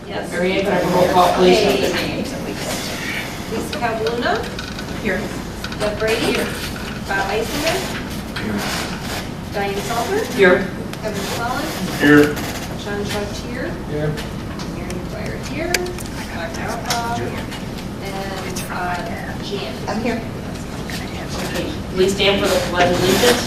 Yes. Mary Ann, can I have a roll call, please? Okay. Lisa Calhoun. Here. Deb Brady. Bob Eisinger. Diane Salter. Here. Kevin Collins. Here. John Chartier. Here. Mary Dwyer here. Dr. Alba. And Jan. I'm here. Okay, please stand for the pledge of allegiance.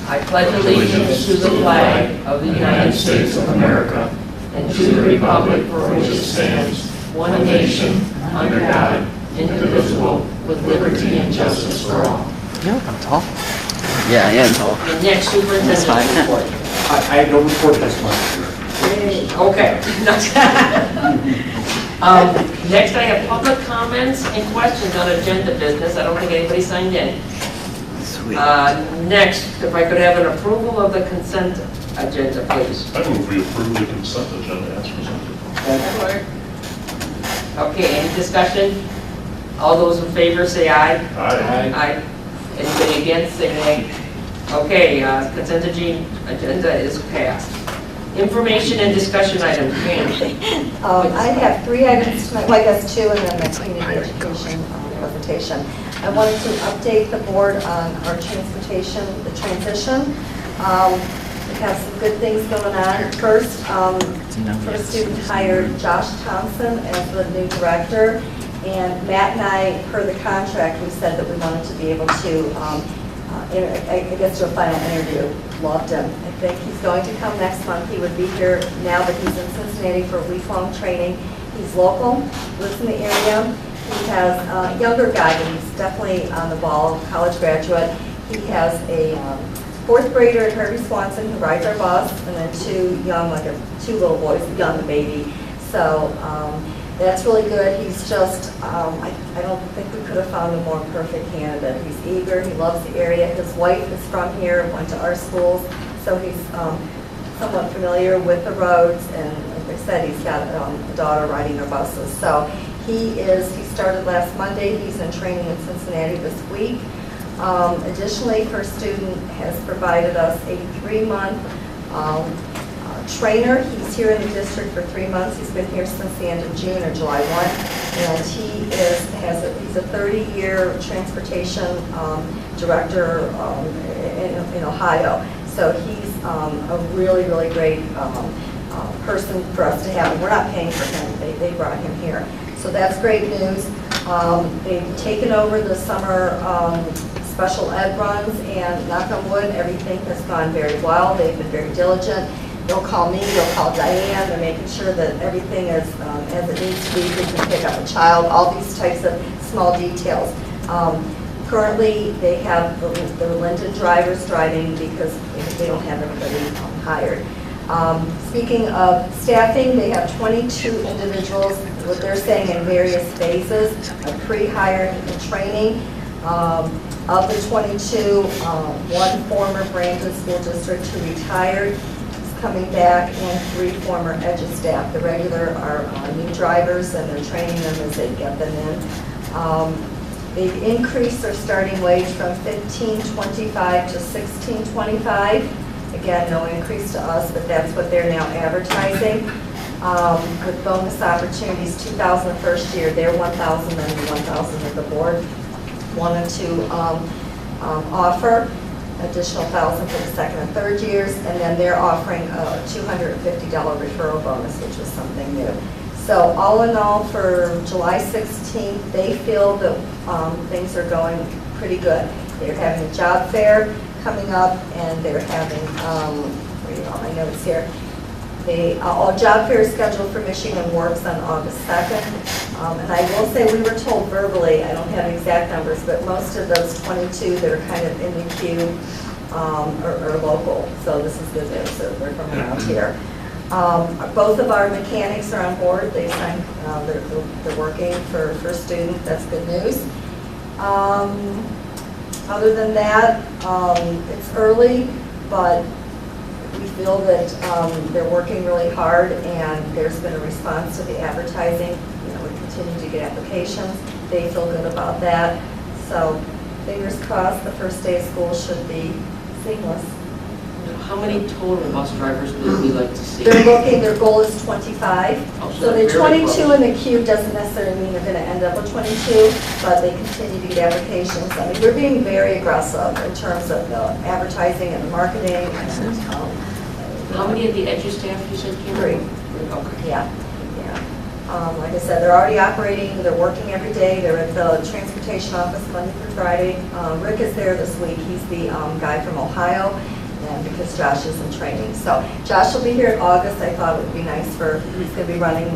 I pledge allegiance to the flag of the United States of America and to the republic for which it stands, one nation, under God, indivisible, with liberty and justice for all. I'm tall. Yeah, I am tall. The next superintendent's report. I have no report this month. Okay. Next, I have public comments and questions on agenda business. I don't think anybody signed in. Sweet. Next, if I could have an approval of the consent agenda, please. I move we approve the consent agenda as presented. Okay, any discussion? All those in favor say aye. Aye. Aye. Anybody against, say nay. Okay, consent agenda is passed. Information and discussion items. Pam. I have 3 items tonight, well, I guess 2, and then my community education presentation. I wanted to update the board on our transportation, the transition. We have some good things going on. First student hired Josh Thompson as the new director, and Matt and I, per the contract, we said that we wanted to be able to, I guess, do a final interview. Loved him. I think he's going to come next month. He would be here now, but he's in Cincinnati for a week-long training. He's local, lives in the area. He has a younger guy, but he's definitely on the ball, college graduate. He has a 4th grader at Harvey Swanson who rides our bus, and then 2 young, like 2 little boys, young baby. So that's really good. He's just, I don't think we could have found a more perfect candidate. He's eager, he loves the area. His wife is from here, went to our schools, so he's somewhat familiar with the roads, and like I said, he's got a daughter riding our buses. So he started last Monday. He's in training in Cincinnati this week. Additionally, First Student has provided us a 3-month trainer. He's here in the district for 3 months. He's been here since the end of June or July 1, and he's a 30-year transportation director in Ohio. So he's a really, really great person for us to have. And we're not paying for him. They brought him here. So that's great news. They've taken over the summer special ed runs, and knock on wood, everything has gone very well. They've been very diligent. They'll call me, they'll call Diane. They're making sure that everything is as it needs to be. They can pick up a child, all these types of small details. Currently, they have the Linden drivers driving because they don't have everybody hired. Speaking of staffing, they have 22 individuals, what they're saying, in various phases of pre-hiring and training. Of the 22, 1 former Brandon School District who retired is coming back, and 3 former EDGE staff. The regular are new drivers, and they're training them as they get them in. They've increased their starting wage from $15.25 to $16.25. Again, no increase to us, but that's what they're now advertising. With bonus opportunities, 2,000 the first year, they're 1,000, then the 1,000 that the board wanted to offer. Additional 1,000 for the 2nd and 3rd years, and then they're offering a $250 referral bonus, which was something new. So all in all, for July 16th, they feel that things are going pretty good. They're having a job fair coming up, and they're having, reading all my notes here, all job fairs scheduled for Michigan Works on August 2nd. And I will say, we were told verbally, I don't have exact numbers, but most of those 22 that are kind of in the queue are local. So this is good news, so they're from around here. Both of our mechanics are on board. They signed, they're working for First Student. That's good news. Other than that, it's early, but we feel that they're working really hard, and there's been a response to the advertising. We continue to get applications. They feel good about that. So fingers crossed, the first day of school should be seamless. How many total bus drivers would we like to see? They're looking, their goal is 25. Oh, So the they're very 22 close. in the queue doesn't necessarily mean they're going to end up with 22, but they continue to get applications. I mean, we're being very aggressive in terms of the advertising and the marketing. And, How many of the EDU staff you said came? 3. Okay. Yeah, yeah. Like I said, they're already operating, they're working every day, they're at the transportation office Monday through Friday. Rick is there this week, he's the guy from Ohio, and because Josh is in training. So Josh will be here in August. I thought it would be nice for, he's going to be running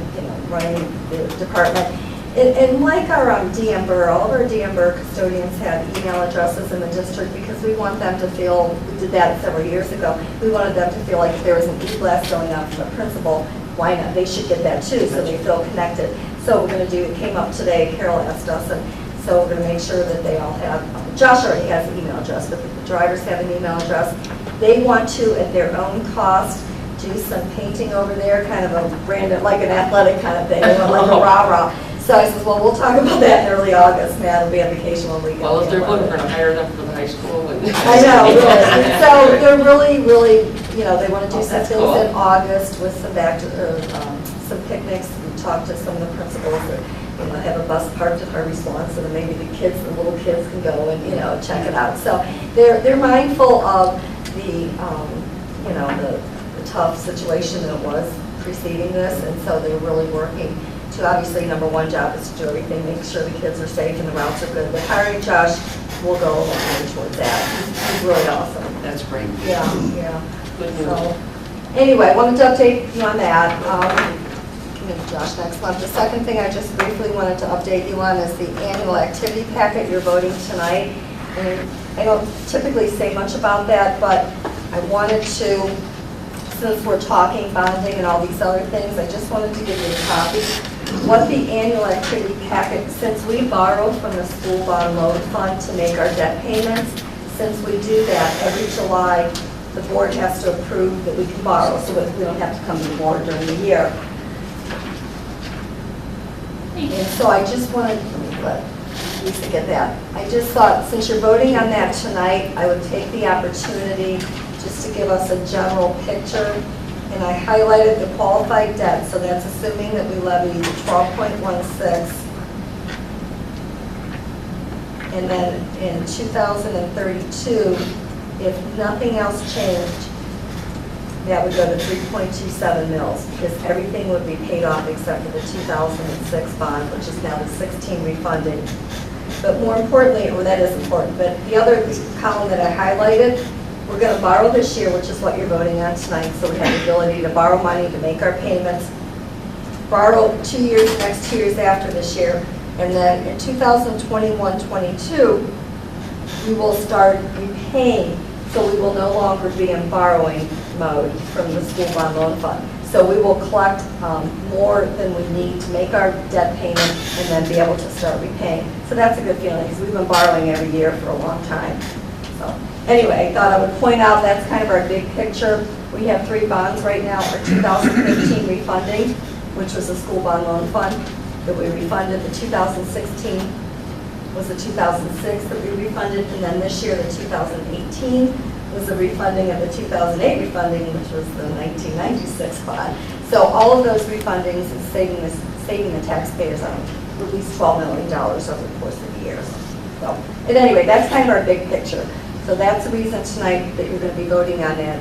the department. And like our DM Burr, all of our DM Burr custodians have email addresses in the district because we want them to feel, we did that several years ago, we wanted them to feel like if there was an e-blast going out from the principal, why not? They should get that too, so they feel connected. So we're going to do, it came up today, Carol asked us, and so we're going to make sure that they all have, Josh already has an email address, but the drivers have an email address. They want to, at their own cost, do some painting over there, kind of a random, like an athletic kind of thing, they want like a rah-rah. So I said, well, we'll talk about that in early August. Matt will be on vacation one weekend. Well, if they're looking for to hire them for the high school. I know, really. So they're really, they want to do some That's things cool. in August with some some picnics. We talked to some of the principals that, have a bus parked at Harvey Swan so that maybe the little kids can go and, check it out. So they're mindful of the tough situation that was preceding this, and so they're really working to, obviously, number one job is to do everything, make sure the kids are safe and the routes are good. But hiring Josh will go a long way towards that. He's really awesome. That's great. Yeah. Good news. So, anyway, wanted to update you on that. Josh, next month. The second thing I just briefly wanted to update you on is the annual activity packet you're voting tonight. And I don't typically say much about that, but I wanted to, since we're talking bonding and all these other things, I just wanted to give you a copy. What the annual activity packet, since we borrow from the school bond loan fund to make our debt payments, since we do that every July, the board has to approve that we can borrow so that we don't have to come to the board during the year. And so I just wanted, let Lisa get that. I just thought, since you're voting on that tonight, I would take the opportunity just to give us a general picture. And I highlighted the qualified debt, so that's assuming that we levy 12.16. And then in 2032, if nothing else changed, that would go to 3.27 mils, because everything would be paid off except for the 2006 bond, which is now the 16 refunding. But more importantly, or that is important, but the other column that I highlighted, we're going to borrow this year, which is what you're voting on tonight, so we have the ability to borrow money to make our payments, borrow 2 years, next 2 years after this year, and then in 2021-22, we will start repaying, so we will no longer be in borrowing mode from the school bond loan fund. So we will collect more than we need to make our debt payment and then be able to start repaying. So that's a good feeling, because we've been borrowing every year for a long time. So anyway, I thought I would point out that's kind of our big picture. We have 3 bonds right now. Our 2015 refunding, which was the school bond loan fund, that we refunded. The 2016 was the 2006 that we refunded, and then this year the 2018 was the refunding of the 2008 refunding, which was the 1996 bond. So all of those refundings is saving the taxpayers on at least $12 million over the course of the year. So at any rate, that's kind of our big picture. So that's the reason tonight that you're going to be voting on that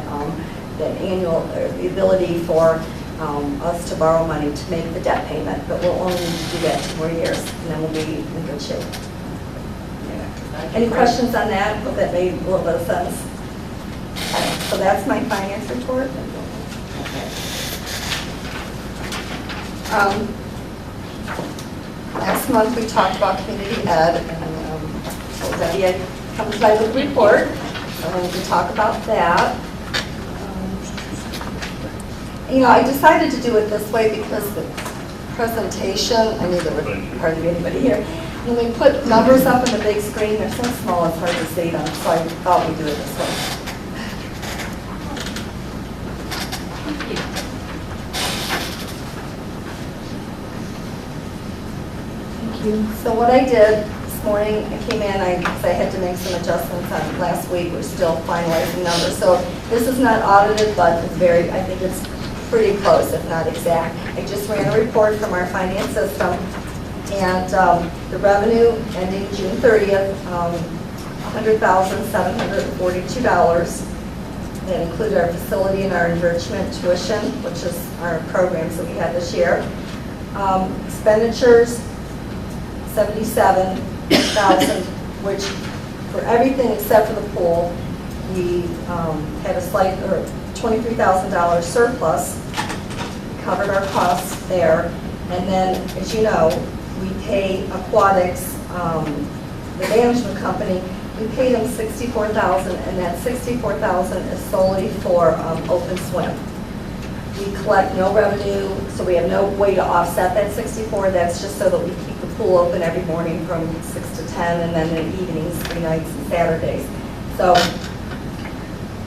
annual, the ability for us to borrow money to make the debt payment, but we'll only need to do that 2 more years, and then we'll be in good shape. Any questions on that? Hope that made a little bit of sense. So that's my finance report. Last month we talked about community ed, and so Debbie had come by with a report. So I wanted to talk about that. I decided to do it this way because the presentation, I need hardly anybody here. When we put numbers up on the big screen, they're so small it's hard to see them, so I thought we'd do it this way. So what I did this morning, I came in, because I had to make some adjustments on last week, we're still finalizing numbers. So this is not audited, but it's I think it's pretty close, if not exact. I just ran a report from our finance system, and the revenue ending June 30th, $100,742. That included our facility and our enrichment tuition, which is our programs that we had this year. Expenditures, $77,000, which for everything except for the pool, we had a slight or $23,000 surplus, covered our costs there. And then, as you know, we pay Aquatics, the management company, we paid them $64,000, and that $64,000 is solely for open swim. We collect no revenue, so we have no way to offset that $64,000. That's just so that we keep the pool open every morning from 6 to 10, and then in the evenings, 3 nights and Saturdays. So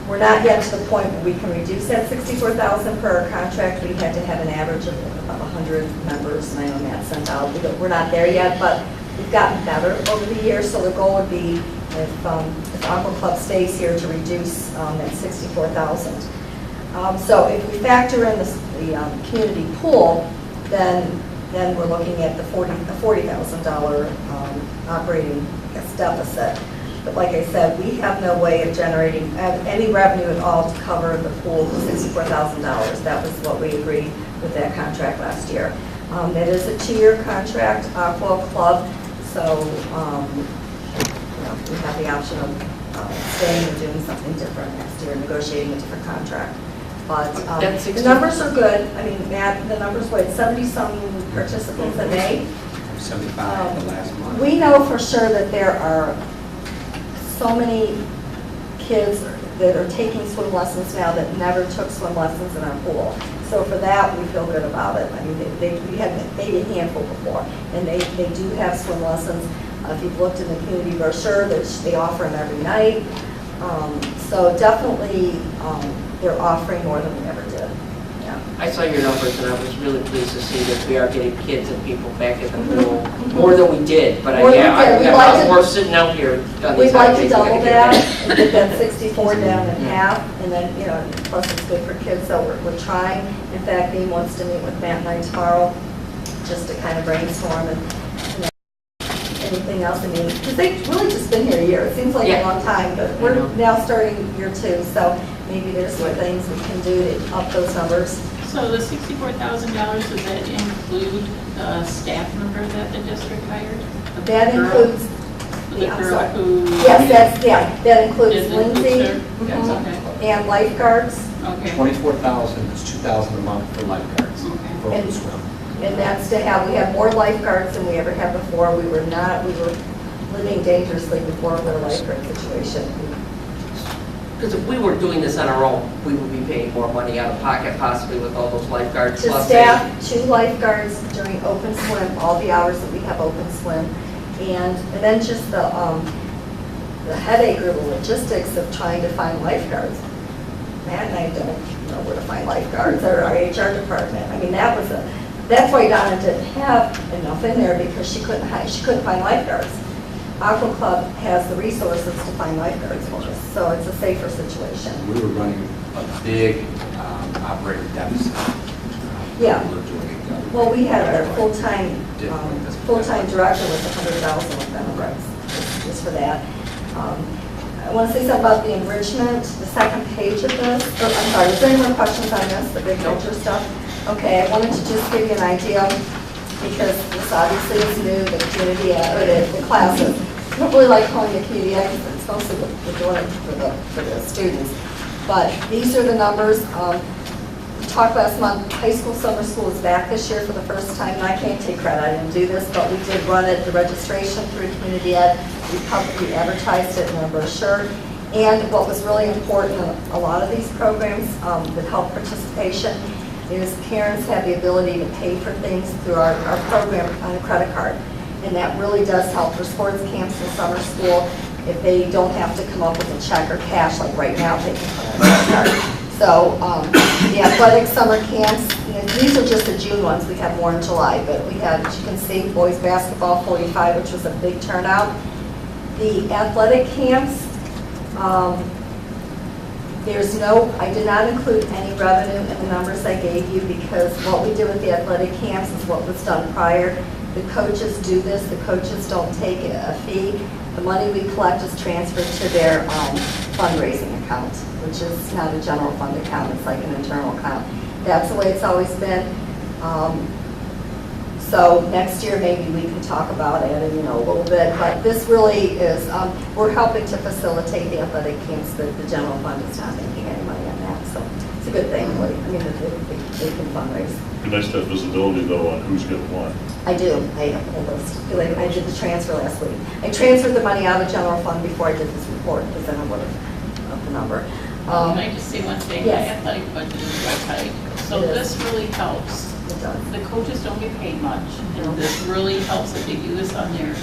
we're not yet to the point where we can reduce that $64,000 per our contract. We had to have an average of about 100 members, and I know Matt sent out. We're not there yet, but we've gotten better over the years, so the goal would be if Aqua Club stays here to reduce that $64,000. So if we factor in the community pool, then we're looking at the $40,000 operating deficit. But like I said, we have no way of generating any revenue at all to cover the pool of $64,000. That was what we agreed with that contract last year. That is a 2-year contract, Aqua Club, so we have the option of staying and doing something different next year, negotiating a different contract. But the numbers are good. I mean, Matt, the numbers were 70-some participants in May. 75 the last month. We know for sure that there are so many kids that are taking swim lessons now that never took swim lessons in our pool. So for that, we feel good about it. I mean, we had maybe a handful before, and they do have swim lessons. If you've looked in the community brochure, they offer them every night. So definitely, they're offering more than we ever did. Yeah. I saw your numbers, and I was really pleased to see that we are getting kids and people back in the pool more than we did. But we're sitting out here on these We'd like to holidays, double we gotta that get and get that 64 down in half, and then, plus it's good for kids, so we're trying. In fact, Dean wants to meet with Matt and I tomorrow just to kind of brainstorm and anything else. I mean, because they've really just been here a year. It seems like a long time, but we're now starting year 2, so maybe there's some things we can do to up those numbers. So the $64,000, does that include the staff member that the district hired? That includes The girl who... Yes, that includes Is it Lindsay That's okay. and lifeguards, Okay. 24,000 is 2,000 a month for lifeguards Okay. for open swim. and that's to have, we have more lifeguards than we ever had before. We were living dangerously before with a lifeguard situation. Because if we were doing this on our own, we would be paying more money out of pocket possibly with all those lifeguards. To plus staff 2 lifeguards during open swim, all the hours that we have open swim, and then just the headache or the logistics of trying to find lifeguards. Matt and I don't know where to find lifeguards, or our HR department. I mean, that's why Donna didn't have enough in there, because she couldn't find lifeguards. Aqua Club has the resources to find lifeguards for us, so it's a safer situation. We were running a big operating deficit. Yeah. We were doing it. Well, we had our full-time director with $100,000 with benefits, just for that. I want to say something about the enrichment, the second page of this. I'm sorry, was there any more questions on this, the big picture stuff? Okay, I wanted to just give you an idea, because this obviously is new, the community ed, or the classes. I don't really like calling it community ed, because it's mostly we're doing it for the students. But these are the numbers. We talked last month, high school summer school is back this year for the first time, and I can't take credit, I didn't do this, but we did run it, the registration through community ed. We publicly advertised it in our brochure. And what was really important in a lot of these programs that help participation is parents have the ability to pay for things through our program on a credit card. And that really does help for sports camps and summer school if they don't have to come up with a check or cash like right now they can put on a credit card. So the athletic summer camps, these are just the June ones, we have more in July, but we had, as you can see, boys basketball 45, which was a big turnout. The athletic camps, I did not include any revenue in the numbers I gave you because what we did with the athletic camps is what was done prior. The coaches do this, the coaches don't take a fee. The money we collect is transferred to their fundraising account, which is not a general fund account, it's like an internal account. That's the way it's always been. So next year, maybe we can talk about it, a little bit, but this really is, we're helping to facilitate the athletic camps, but the general fund is not making any money on that, so it's a good thing, really. I mean, they can fundraise. It'd be nice to have visibility though on who's getting what. I do, I have all those. I did the transfer last week. I transferred the money out of the general fund before I did this report, because then I would have up the number. Can I just say one thing? Yes. The athletic budget is quite tight, so It is. this really helps. It does. The coaches don't get paid much, and this really helps if they do this on their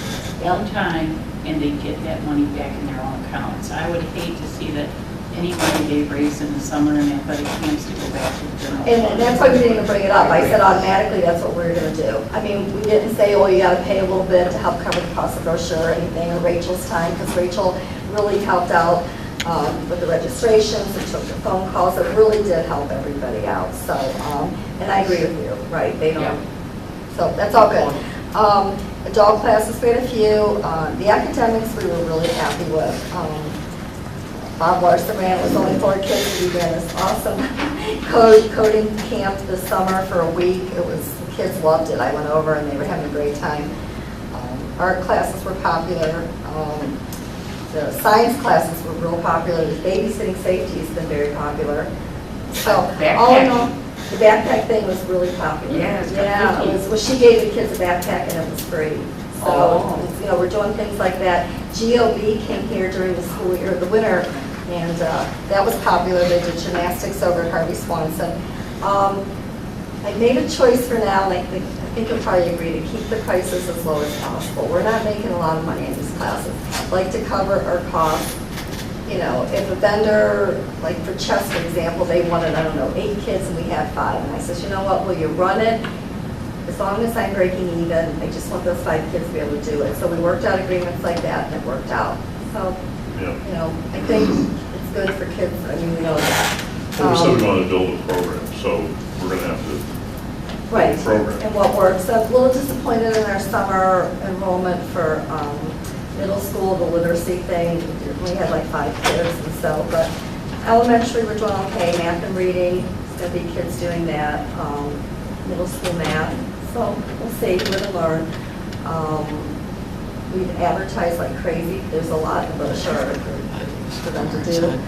own time, and they get that money back in their own accounts. I would hate to see that any money they raise in the summer in athletic camps to go back to the general fund. And that's why we didn't even bring it up. I said automatically that's what we were going to do. I mean, we didn't say, oh, you got to pay a little bit to help cover the cost of brochure or anything, or Rachel's time, because Rachel really helped out with the registrations and took the phone calls. It really did help everybody out. So, and I agree with you, right? They don't. Yeah. So that's all good. Adult classes, we had a few. The academics we were really happy with. Bob Larson ran, it was only 4 kids, we ran this awesome coding camp this summer for a week. The kids loved it. I went over and they were having a great time. Art classes were popular. The science classes were real popular. The babysitting safety has been very popular. So all in all, the backpack thing was really popular. Yeah, Well, she gave the kids a backpack and it was free. So, we're doing things like that. GOB came here during the school year, the winter, and that was popular. They did gymnastics over at Harvey Swanson. I made a choice for now, and I think you'll probably agree, to keep the prices as low as possible. We're not making a lot of money in these classes. I'd like to cover our costs. If a vendor, like for chess, for example, they wanted, 8 kids and we had 5. And I said, you know what, will you run it? As long as I'm breaking even, I just want those 5 kids to be able to do it. So we worked out agreements like that and it worked out. So, I think it's good for kids. I mean, we know that. Well, we said we want to build a program, so we're going to have to Right, program. and what works. So I'm a little disappointed in our summer enrollment for middle school, the literacy thing. We had like 5 kids and so, but elementary we're doing okay, math and reading, it's going to be kids doing that, middle school math. So we'll see, live and learn. We've advertised like crazy. There's a lot in the brochure for them to do.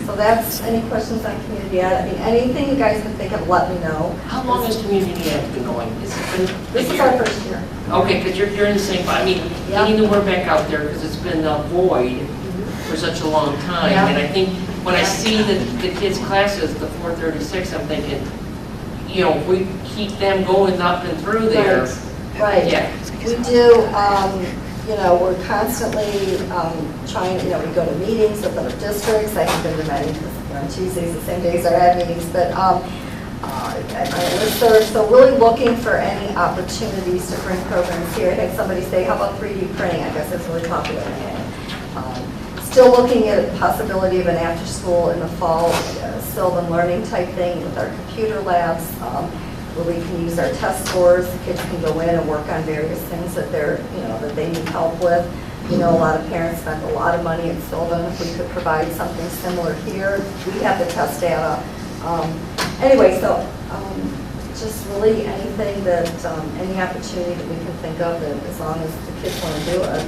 So that's, any questions on community ed? I mean, anything you guys can think of, let me know. How long has community ed been going? Has it been a This is year? our first year. Okay, because you're in the same, I mean, Yeah. getting the word back out there, because it's been a void for such a long time. Yeah. And I think when I see the kids' classes, the 436, I'm thinking, if we keep them going up and through there. Right. Yeah. We do, we're constantly trying, we go to meetings with other districts. I haven't been to many because on Tuesdays, the same days our ad meetings, but so really looking for any opportunities to bring programs here. I had somebody say, how about 3D printing? I guess that's really popular now. Still looking at the possibility of an after school in the fall, Sylvan learning type thing with our computer labs, where we can use our test scores. Kids can go in and work on various things that that they need help with. A lot of parents spent a lot of money at Sylvan. If we could provide something similar here, we have the test data. Anyway, so just really anything that, any opportunity that we can think of, that as long as the kids want to do it.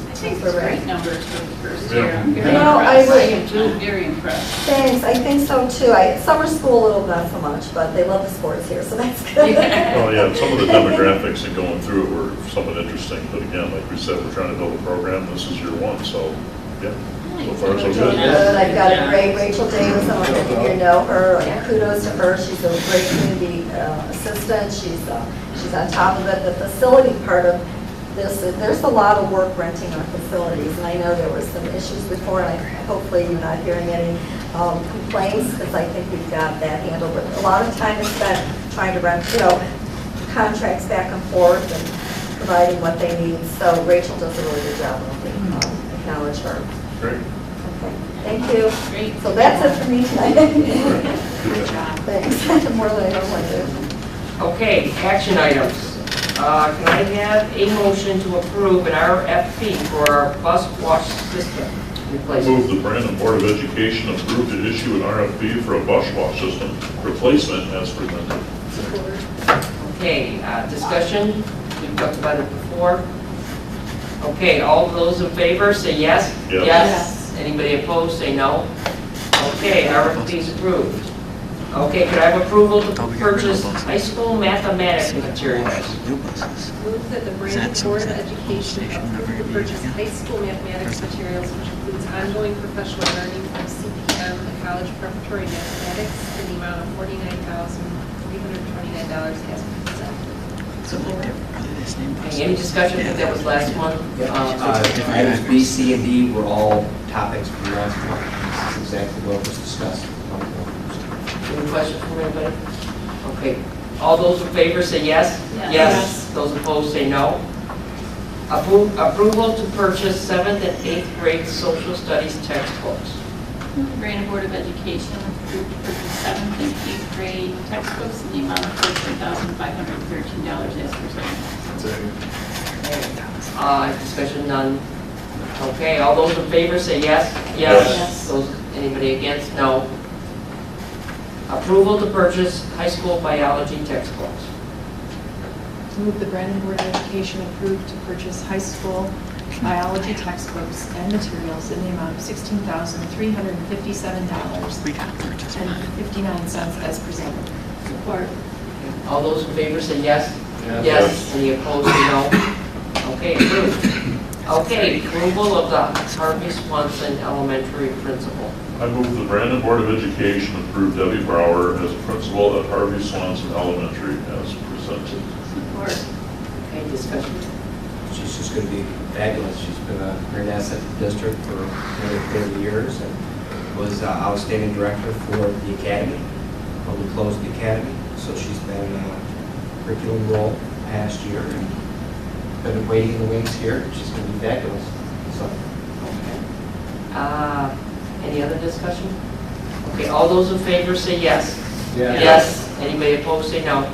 I think it's great numbers for the first Yeah. year. I'm very I impressed. agree. am too. I'm very impressed. Thanks, I think so too. Summer school a little, not so much, but they love the sports here, so that's good. Oh, yeah, some of the demographics and going through it were somewhat interesting, but again, like we said, we're trying to build a program, this is year 1, so, yeah, so far so good. Good. I've got a great Rachel Davis, I don't know if you know her, kudos to her, she's a great community assistant, she's on top of it. The facility part of there's a lot of work renting our facilities, and I know there was some issues before, and hopefully you're not hearing any complaints, because I think we've got that handled. But a lot of time is spent trying to rent, contracts back and forth and providing what they need. So Rachel does a really good job, and we acknowledge her. Great. Okay, thank you. Great. So that's it for me tonight. Good job. Thanks, more than I normally do. Okay, action items. Can I have a motion to approve an RFP for our bus wash system replacement? Move the Brandon Board of Education approve to issue an RFP for a bus wash system replacement as presented. Okay, discussion, we've talked about it before. Okay, all those in favor, say yes? Yes. Anybody opposed, say no? Okay, RFP is approved. Okay, could I have approval to purchase high school mathematics materials? New buses. Move that the Is Brandon that Board of something Education station never approve to used purchase again? high school mathematics materials, which includes ongoing professional learning from CPM and college preparatory mathematics in the amount of $49,329 as presented. So like are they the same buses? Okay, any discussion, I think that was last month? Items B, C, and D were all topics from last month. This is exactly what was discussed. Any questions from anybody? Okay, all those in favor say yes? Yes. Those opposed say no. Approval to purchase 7th and 8th grade social studies textbooks. The Brandon Board of Education approved to purchase 7th and 8th grade textbooks in the amount of $14,513 as presented. Discussion none. Okay, all those in favor say yes? Yes. Those, anybody against? No. Approval to purchase high school biology textbooks. Move the Brandon Board of Education approve to purchase high school biology textbooks and materials in the amount of $16,357.59 We got to purchase one. as presented. Support. All those in favor say yes? Yes. Any opposed say no? Okay, approved. Okay, approval of the Harvey Swanson Elementary principal. I move the Brandon Board of Education approve Debbie Brower as principal at Harvey Swanson Elementary as presented. Support. Okay, discussion. She's just going to be fabulous. She's been a great asset to the district for nearly 30 years and was outstanding director for the academy when we closed the academy. So she's been curriculum role past year and been waiting in the wings here. She's going to be fabulous. So, Any other discussion? Okay, all those in favor say yes. Yes. Anybody opposed say no.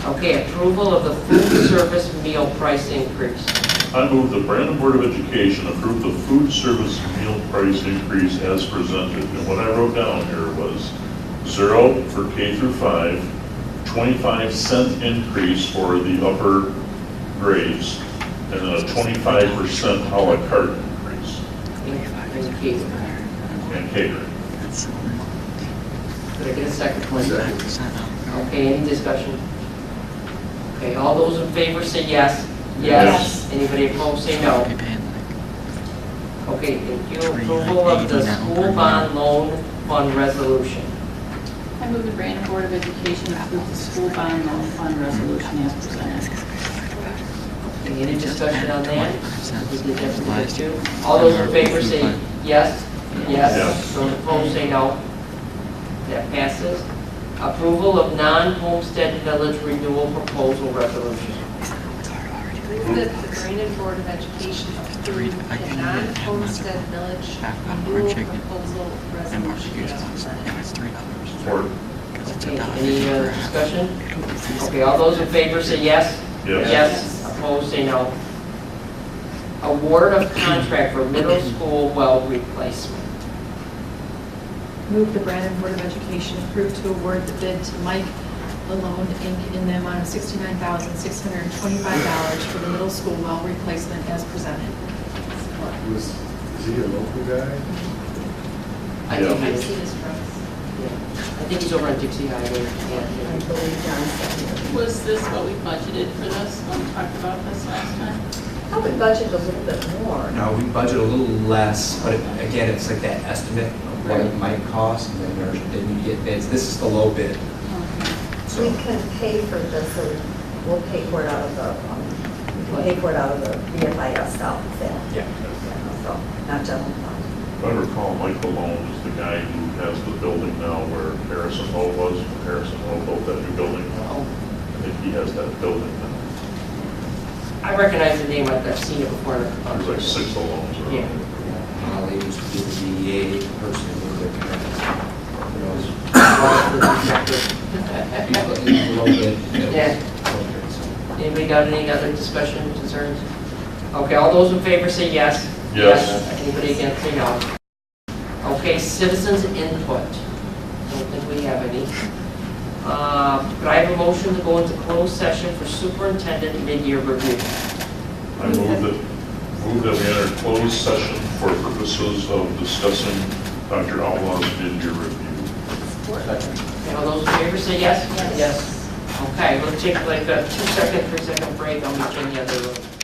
Okay, approval of the food service meal price increase. I move the Brandon Board of Education approve the food service meal price increase as presented. And what I wrote down here was 0 for K through 5, 25-cent increase for the upper grades, and then a 25% a la carte increase In case. in catering. That's Could I get a second, please? 5%. Okay, any discussion? Okay, all those in favor say yes. Yes. Anybody opposed say no. Be paying like Okay, thank you. Approval of the school bond loan fund resolution. I move the Brandon Board of Education approve the school bond loan fund resolution as presented. Okay, any discussion on that? We did that for Last the year. two. All those in favor say yes. Yes. Those opposed say no. That passes. Approval of non-homestead village renewal proposal resolution. Move that the Brandon Board of Education approve the non-homestead village renewal proposal And resolution barbecue as sauce. presented. And it's $3. Support. Because it's Okay, $1.50 any for a- discussion? It'll be $3. Okay, all those in favor say yes. Yes. Opposed say no. Award of contract for middle school well replacement. Move the Brandon Board of Education approve to award the bid to Mike Lalonde, Inc. in the amount of $69,625 for the middle school well replacement as presented. Is he a local guy? I think I've he's, seen his trucks. I think he's over on Dixie Highway. I Yeah. believe John said here. Was this what we budgeted for this when we talked about this last time? Probably budget a little bit more. no, we budget a little less, but again, it's like that estimate of what it might cost, and then you get bids. This is the low bid. Okay. So We can pay for this, or we'll pay for it out of the pay for it out of the VFIS stuff, Yeah. so, not general fund. If I recall, Mike Malone is the guy who has the building now where Harrison Hall was, when Harrison Hall built that new building. Oh, I think he has that building now. I recognize the name, I've seen it before. There's like 6 loans or. Yeah. They used to be the DEA person who was you know, a little bit. Yeah. Anybody got any other discussion, concerns? Okay, all those in favor say yes. Yes. Anybody against say no. Okay, citizens input. Don't think we have any. Could I have a motion to go into closed session for superintendent mid-year review? I move that we enter closed session for purposes of discussing Dr. Outlaw's mid-year review. Okay, all those in favor say yes? Yes. Okay, we'll take like a 2-second, 3-second break. I'll meet you in the other room.